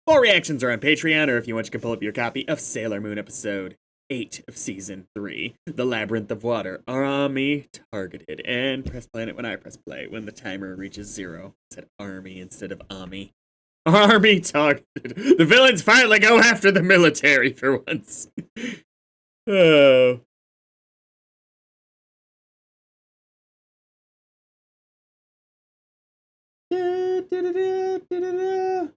Full reactions are on Patreon, or if you want, you can pull up your copy of Sailor Moon episode 8 of season 3, The Labyrinth of Water. Army targeted. And press planet when I press play. When the timer reaches 0. It said army instead of Ami. Army targeted. The villains finally go after the military for once. Oh. Da, da, da, da, da, da.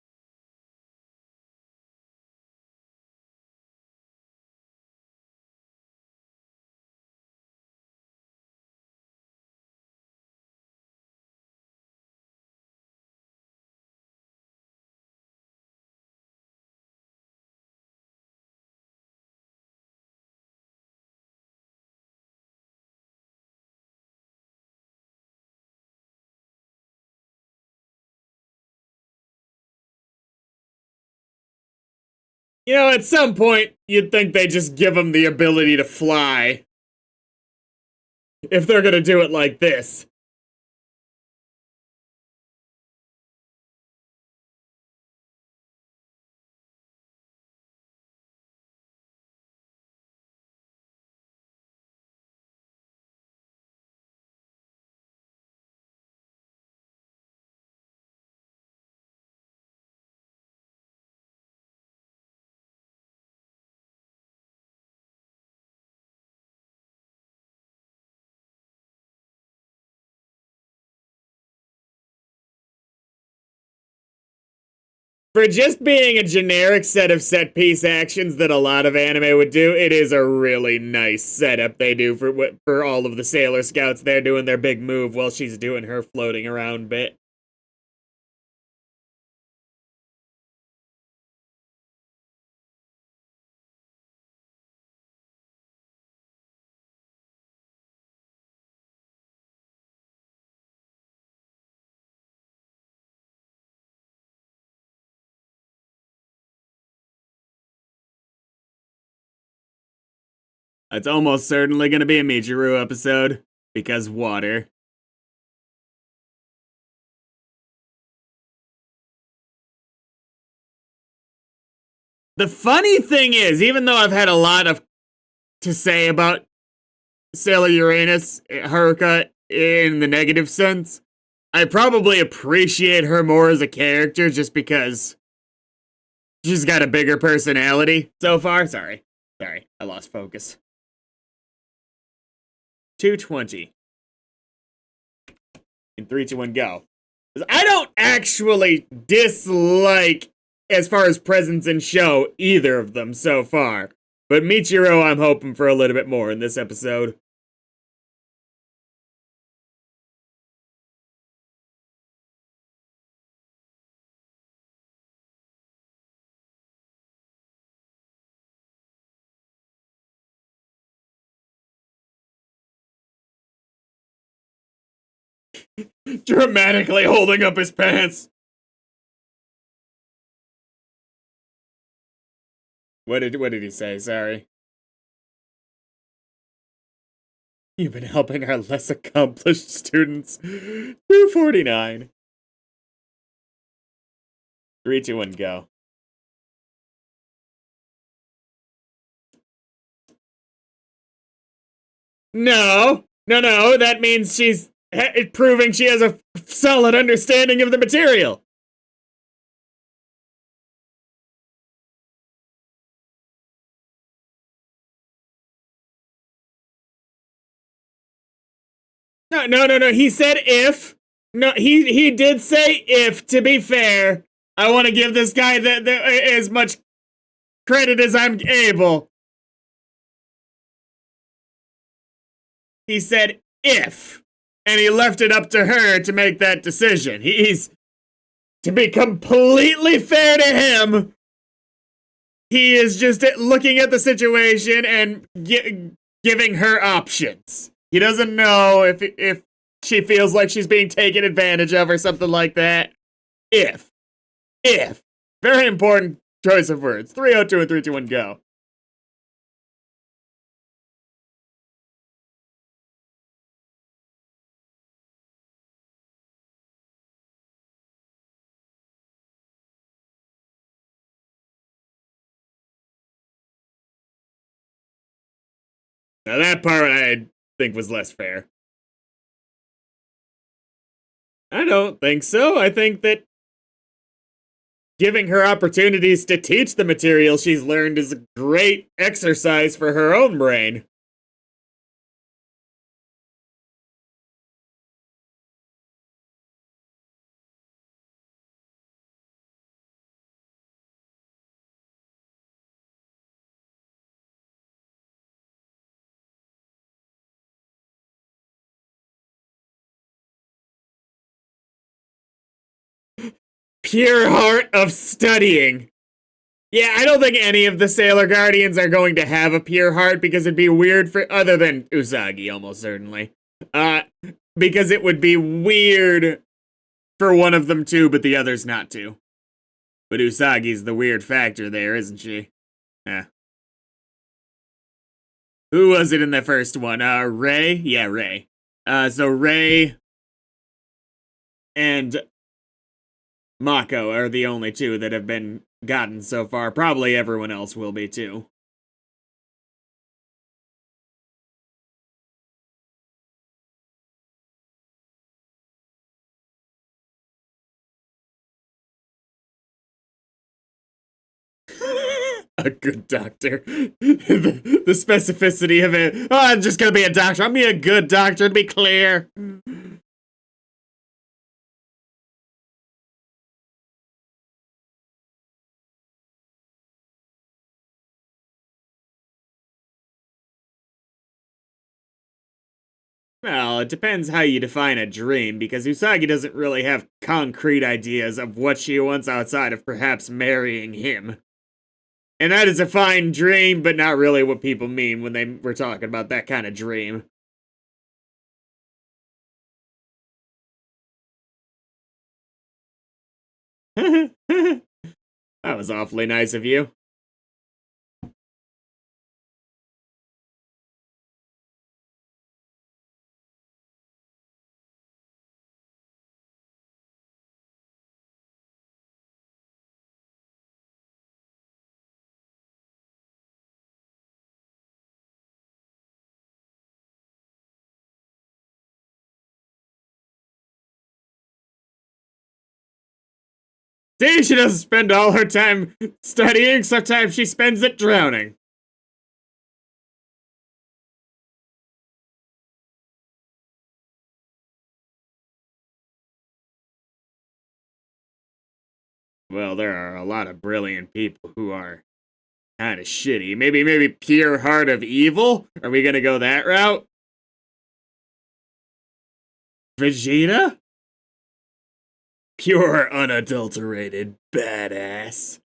You know, at some point, you'd think they just give them the ability to fly. If they're gonna do it like this. For just being a generic set of set piece actions that a lot of anime would do, it is a really nice setup they do for all of the Sailor Scouts. They're doing their big move while she's doing her floating around bit. It's almost certainly going to be a Michiru episode, because water. The funny thing is, even though I've had a lot to say about Sailor Uranus, Haruka, in the negative sense, I probably appreciate her more as a character just because she's got a bigger personality so far. Sorry, I lost focus. 220. In 3, 2, 1, go. I don't actually dislike, as far as presence and show, either of them so far. But Michiru, I'm hoping for a little bit more in this episode. Dramatically holding up his pants. What did he say? Sorry. You've been helping our less accomplished students. 249. 3, 2, 1, go. No, that means she's proving she has a solid understanding of the material. No. He said if. No, he did say if, to be fair. I want to give this guy as much credit as I'm able. He said if. And he left it up to her to make that decision. He's, to be completely fair to him, he is just looking at the situation and giving her options. He doesn't know if she feels like she's being taken advantage of or something like that. If. Very important choice of words. 302 and 3, 2, 1, go. Now that part I think was less fair. I don't think so. I think that giving her opportunities to teach the material she's learned is a great exercise for her own brain. Pure heart of studying. Yeah, I don't think any of the Sailor Guardians are going to have a pure heart because it'd be weird for other than Usagi, almost certainly. Uh because it would be weird for one of them to, but the others not to. But Usagi's the weird factor there, isn't she? Yeah. Who was it in the first one? Ray? Yeah, Ray. So Ray and Mako are the only two that have been gotten so far. Probably everyone else will be too. A good doctor. The specificity of it. Oh, I'm just gonna be a doctor. I'm gonna be a good doctor, to be clear. Well, it depends how you define a dream, because Usagi doesn't really have concrete ideas of what she wants outside of perhaps marrying him. And that is a fine dream, but not really what people mean when they were talking about that kind of dream. That was awfully nice of you. See, she doesn't spend all her time studying, sometimes she spends it drowning. Well, there are a lot of brilliant people who are kind of shitty. Maybe pure heart of evil? Are we gonna go that route? Vegeta? Pure unadulterated badass.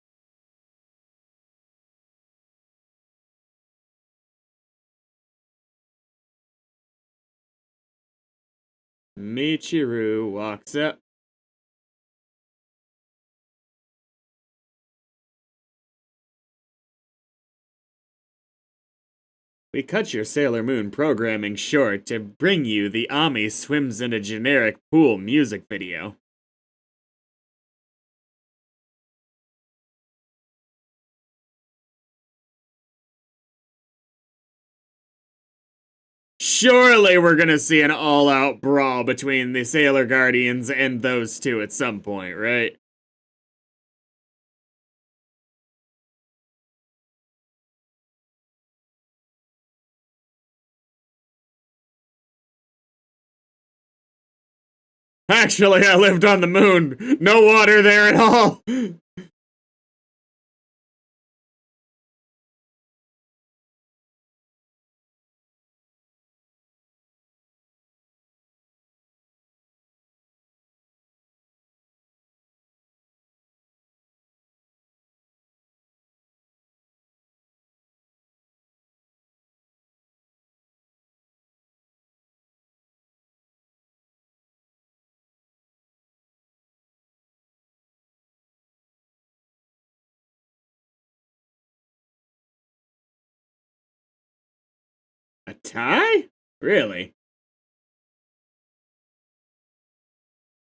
Michiru walks up. We cut your Sailor Moon programming short to bring you the Ami swims in a generic pool music video. Surely we're gonna see an all-out brawl between the Sailor Guardians and those two at some point, right? Actually, I lived on the moon. No water there at all. A tie? Really?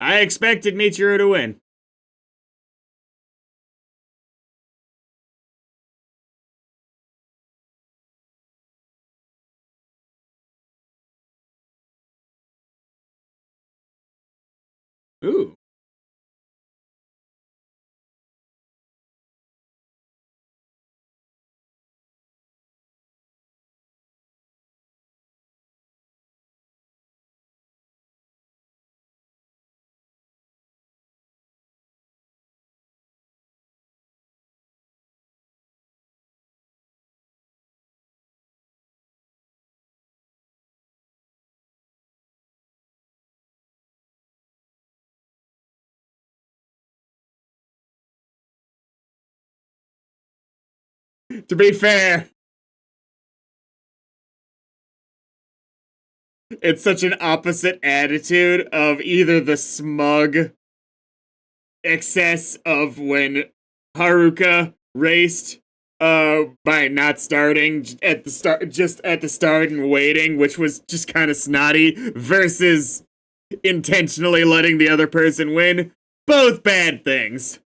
I expected Michiru to win. Ooh. To be fair, it's such an opposite attitude of either the smug excess of when Haruka raced by not starting at the start, just at the start and waiting, which was just kind of snotty, versus intentionally letting the other person win. Both bad things,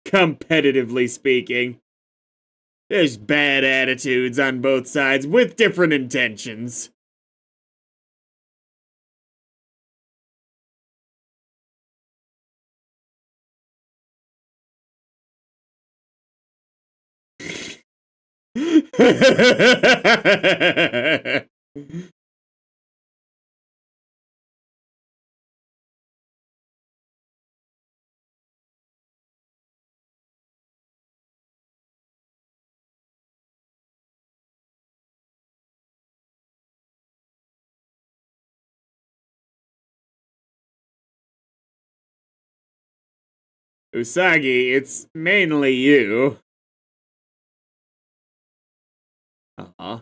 competitively speaking. There's bad attitudes on both sides with different intentions. Usagi, it's mainly you. Uh-huh.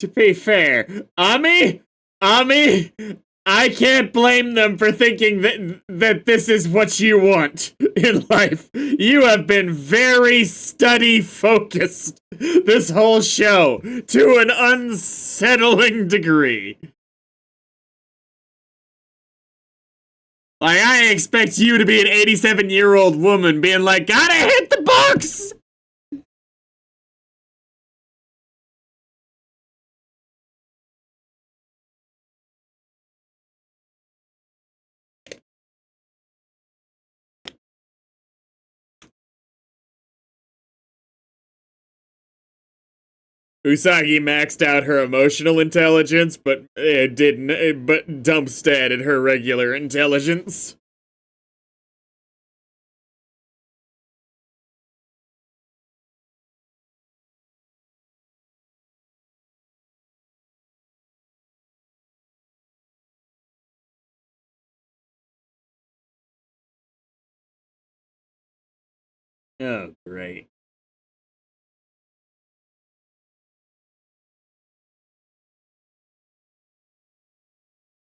To be fair, Ami, I can't blame them for thinking that this is what you want in life. You have been very study focused this whole show to an unsettling degree. Like, I expect you to be an 87-year-old woman being like, gotta hit the books! Usagi maxed out her emotional intelligence, but didn't. But dumpstead at her regular intelligence. Oh, great.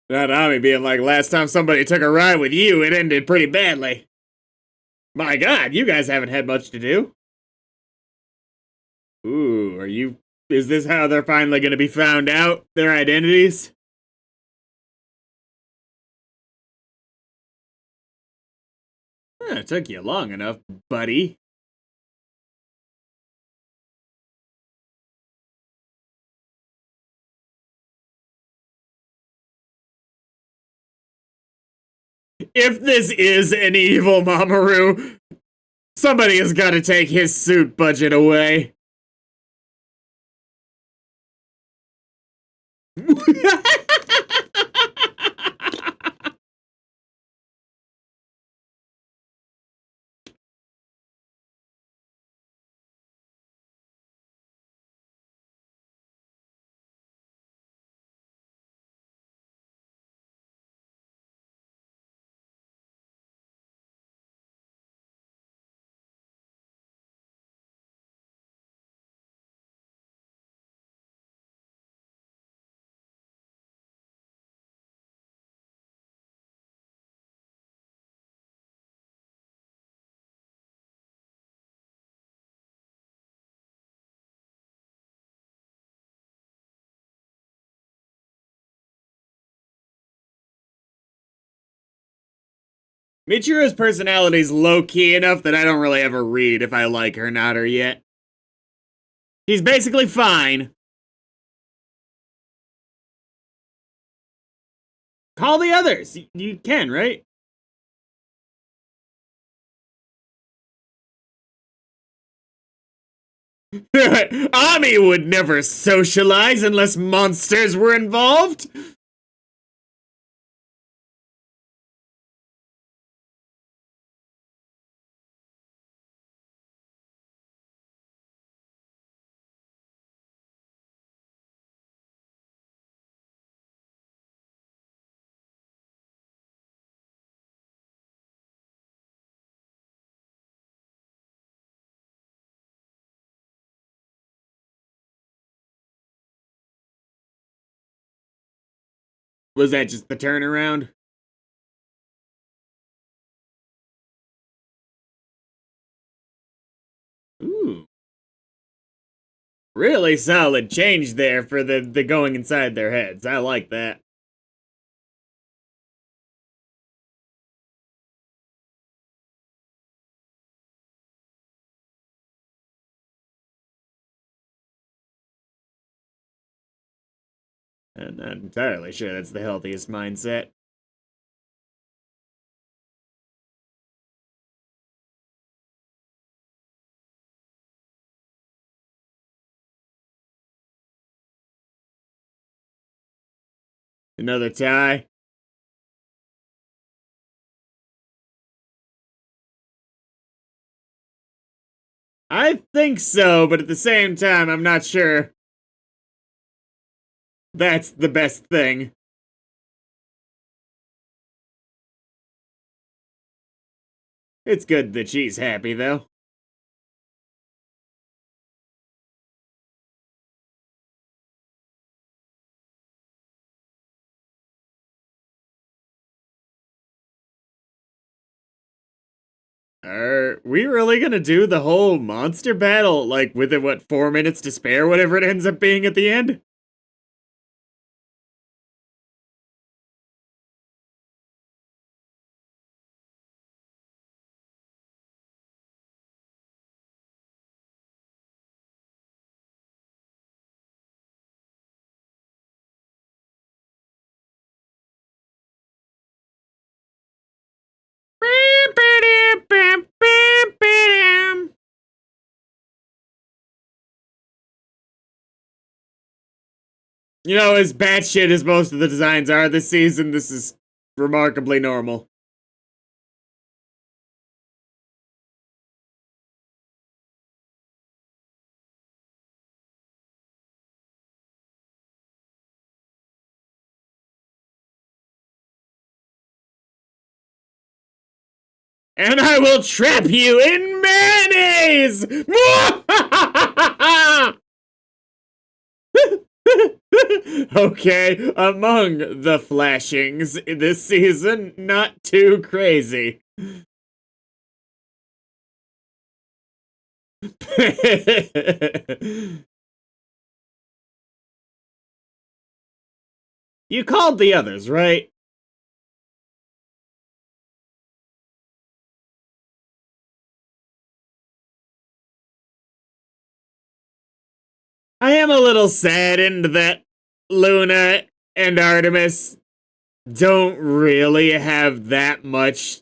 Not Ami being like, last time somebody took a ride with you, it ended pretty badly. My god, you guys haven't had much to do. Ooh, are you. Is this how they're finally gonna be found out? Their identities? It took you long enough, buddy. If this is an evil Mamoru, somebody has got to take his suit budget away. Michiru's personality's low-key enough that I don't really ever read if I like her, not her yet. He's basically fine. Call the others. You can, right? Ami would never socialize unless monsters were involved. Was that just the turnaround? Ooh. Really solid change there for the going inside their heads. I like that. I'm not entirely sure that's the healthiest mindset. Another tie? I think so, but at the same time, I'm not sure that's the best thing. It's good that she's happy, though. Are we really gonna do the whole monster battle, like, with it, what, 4 minutes to spare, whatever it ends up being at the end? You know, as batshit as most of the designs are this season, this is remarkably normal. And I will trap you in mayonnaise! Okay, among the flashings this season, not too crazy. You called the others, right? I am a little saddened that Luna and Artemis don't really have that much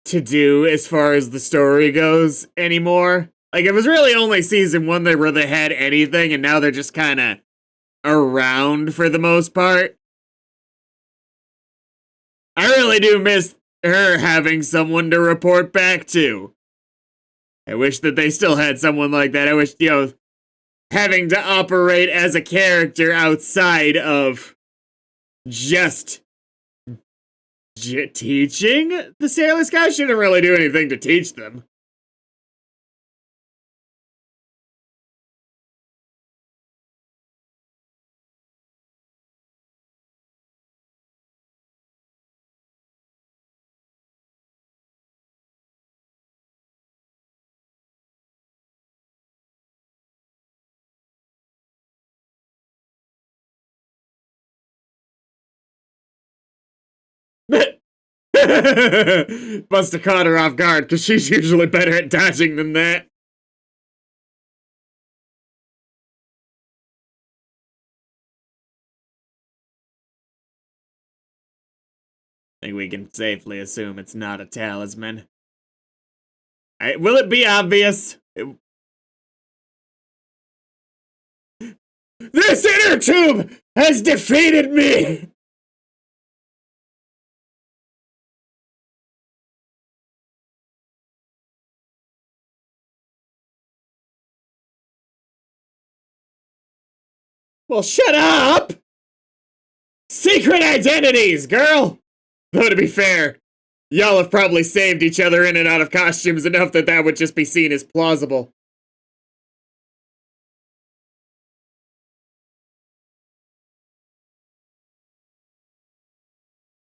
to do as far as the story goes anymore. Like, it was really only season one where they had anything, and now they're just kind of around for the most part. I really do miss her having someone to report back to. I wish that they still had someone like that. I wish, having to operate as a character outside of just teaching the Sailor Scouts. Shouldn't really do anything to teach them. Must have caught her off guard because she's usually better at dodging than that. I think we can safely assume it's not a talisman. Will it be obvious? This inner tube has defeated me! Well, shut up! Secret identities, girl! Though, to be fair, y'all have probably saved each other in and out of costumes enough that that would just be seen as plausible.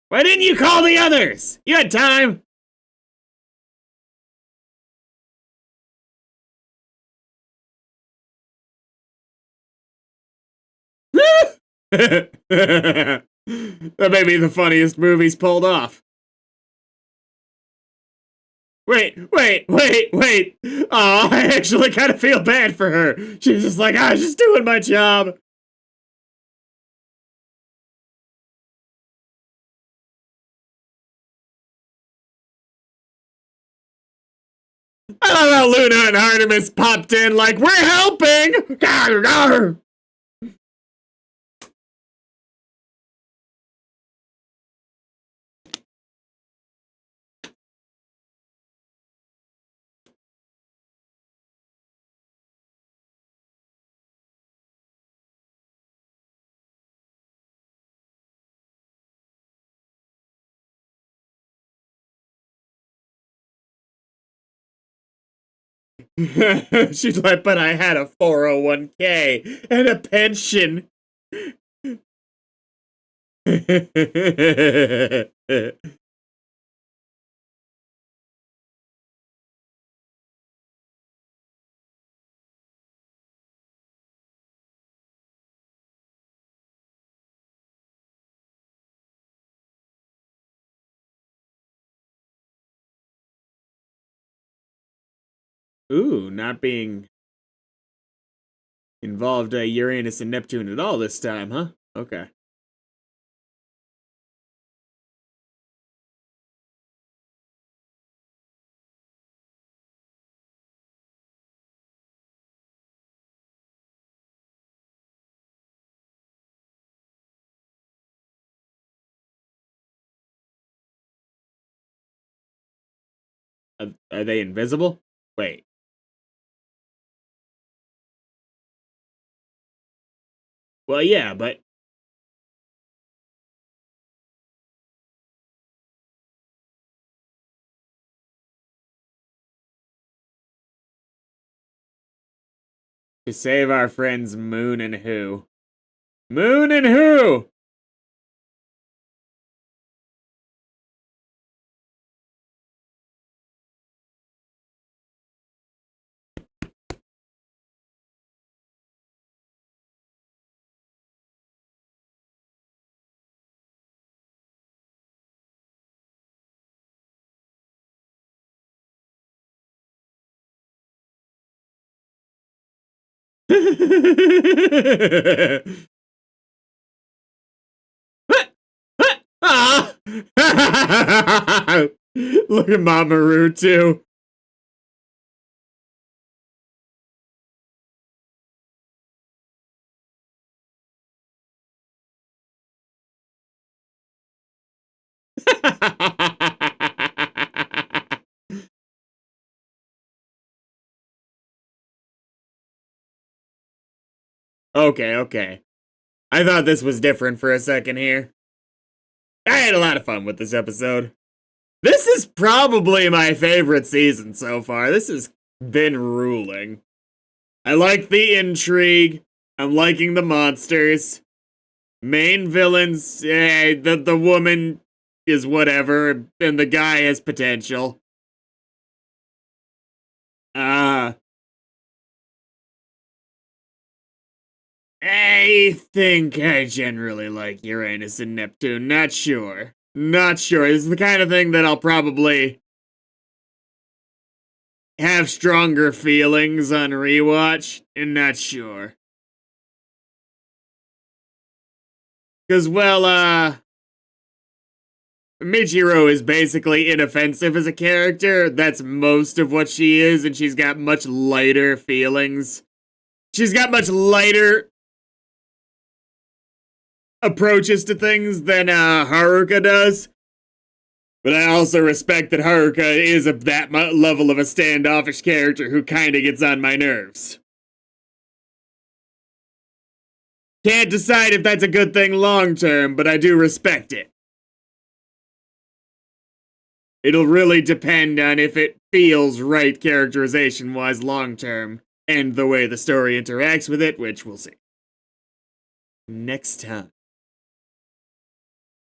Why didn't you call the others? You had time! That may be the funniest movies pulled off. Wait. Oh, I actually kind of feel bad for her. She's just like, I was just doing my job. I love how Luna and Artemis popped in like, we're helping! Garr, garr. She's like, but I had a 401k and a pension. Ooh, not being involved Uranus and Neptune at all this time, huh? Okay. Are they invisible? Wait. Well, yeah, but to save our friends Moon and who? Moon and who? Look at Mamoru too. Okay. I thought this was different for a second here. I had a lot of fun with this episode. This is probably my favorite season so far. This has been ruling. I like the intrigue. I'm liking the monsters. Main villains, the woman is whatever, and the guy has potential. I think I generally like Uranus and Neptune. Not sure. Not sure. This is the kind of thing that I'll probably have stronger feelings on rewatch, and not sure. Because, well, Michiro is basically inoffensive as a character. That's most of what she is, and she's got much lighter feelings. She's got much lighter approaches to things than Haruka does. But I also respect that Haruka is that level of a standoffish character who kind of gets on my nerves. Can't decide if that's a good thing long term, but I do respect it. It'll really depend on if it feels right characterization-wise long term, and the way the story interacts with it, which we'll see. Next time.